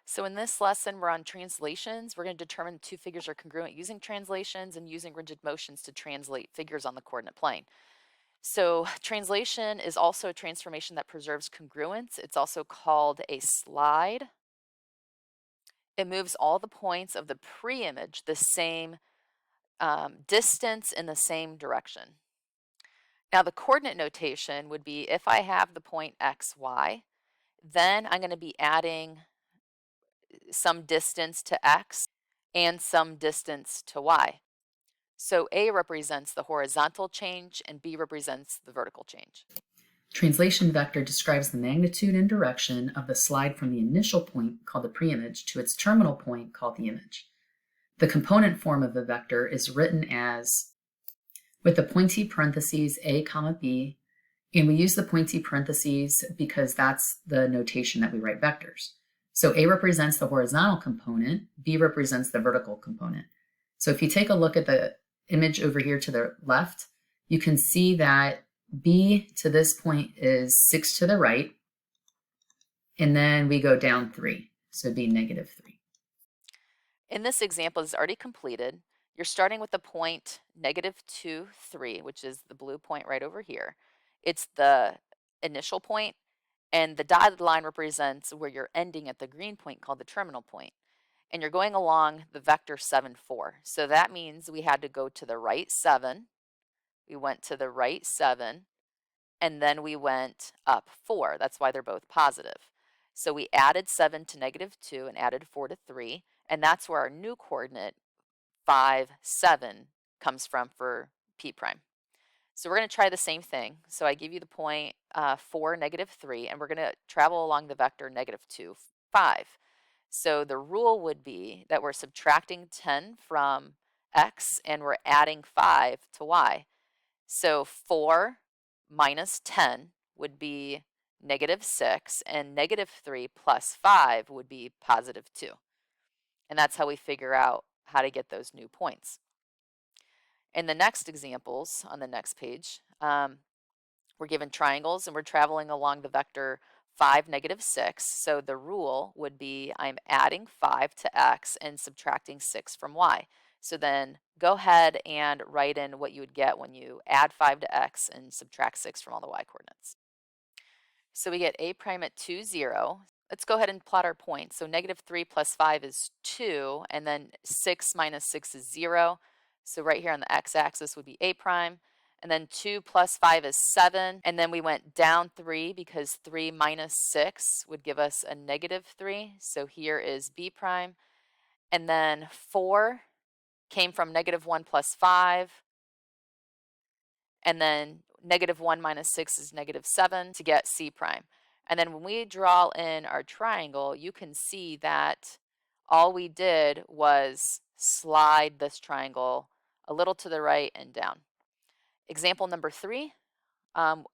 So in this lesson, we're on translations. We're going to determine two figures are congruent using translations and using rigid motions to translate figures on the coordinate plane. So translation is also a transformation that preserves congruence. It's also called a slide. It moves all the points of the pre-image the same distance in the same direction. Now the coordinate notation would be if I have the point x, y, then I'm going to be adding some distance to x and some distance to y. So A represents the horizontal change and B represents the vertical change. Translation vector describes the magnitude and direction of the slide from the initial point, called the preimage, to its terminal point, called the image. The component form of the vector is written as with the pointy parentheses a comma b, and we use the pointy parentheses because that's the notation that we write vectors. So A represents the horizontal component, B represents the vertical component. So if you take a look at the image over here to the left, you can see that B to this point is 6 to the right, and then we go down 3, so it'd be -3. In this example, it's already completed. You're starting with the point -2, 3, which is the blue point right over here. It's the initial point, and the dotted line represents where you're ending at the green point called the terminal point. And you're going along the vector 7, 4. So that means we had to go to the right 7. We went to the right 7, and then we went up 4. That's why they're both positive. So we added 7 to -2 and added 4 to 3, and that's where our new coordinate 5, 7 comes from for P prime. So we're going to try the same thing. So I give you the point 4, -3, and we're going to travel along the vector -2, 5. So the rule would be that we're subtracting 10 from x and we're adding 5 to y. So 4 minus 10 would be -6, and -3 plus 5 would be +2. And that's how we figure out how to get those new points. In the next examples on the next page, we're given triangles and we're traveling along the vector 5, -6. So the rule would be I'm adding 5 to x and subtracting 6 from y. So then go ahead and write in what you would get when you add 5 to x and subtract 6 from all the y coordinates. So we get a prime at 2, 0. Let's go ahead and plot our points. So -3 plus 5 is 2, and then 6 minus 6 is 0. So right here on the x-axis would be a prime. And then 2 plus 5 is 7. And then we went down 3 because 3 minus 6 would give us a -3. So here is b prime. And then 4 came from -1 plus 5. And then -1 minus 6 is -7 to get c prime. And then when we draw in our triangle, you can see that all we did was slide this triangle a little to the right and down. Example number 3,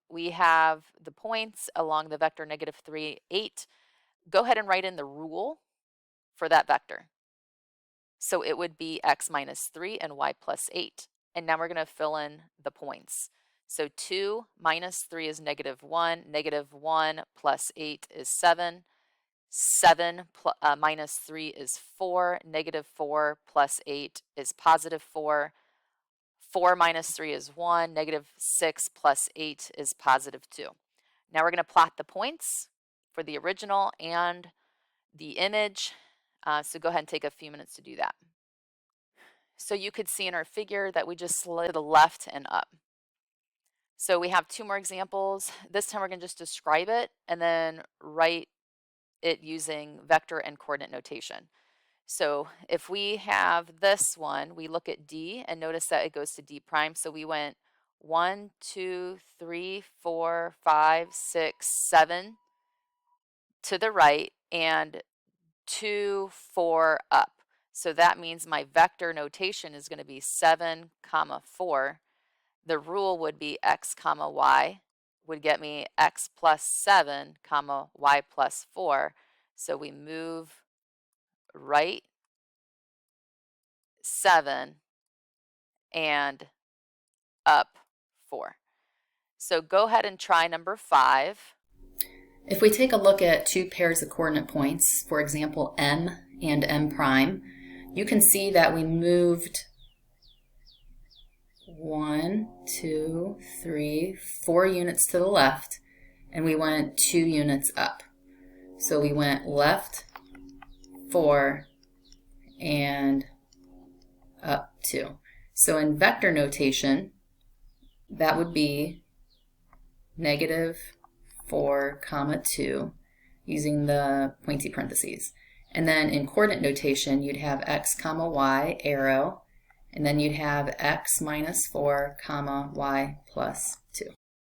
we have the points along the vector -3, 8. Go ahead and write in the rule for that vector. So it would be x minus 3 and y plus 8. And now we're going to fill in the points. So 2 minus 3 is -1. -1 plus 8 is 7. 7 minus 3 is 4. -4 plus 8 is +4. 4 minus 3 is 1. -6 plus 8 is +2. Now we're going to plot the points for the original and the image. So go ahead and take a few minutes to do that. So you could see in our figure that we just slid to the left and up. So we have 2 more examples. This time we're going to just describe it and then write it using vector and coordinate notation. So if we have this one, we look at D and notice that it goes to D prime. So we went 1, 2, 3, 4, 5, 6, 7 to the right and 2, 4 up. So that means my vector notation is going to be 7, 4. The rule would be x, y would get me x plus 7, y plus 4. So we move right 7 and up 4. So go ahead and try number 5. If we take a look at two pairs of coordinate points, for example, M and M prime, you can see that we moved 1, 2, 3, 4 units to the left, and we went 2 units up. So we went left 4 and up 2. So in vector notation, that would be -4, 2, using the pointy parentheses. And then in coordinate notation, you'd have x, y, arrow, and then you'd have x minus 4, y plus 2.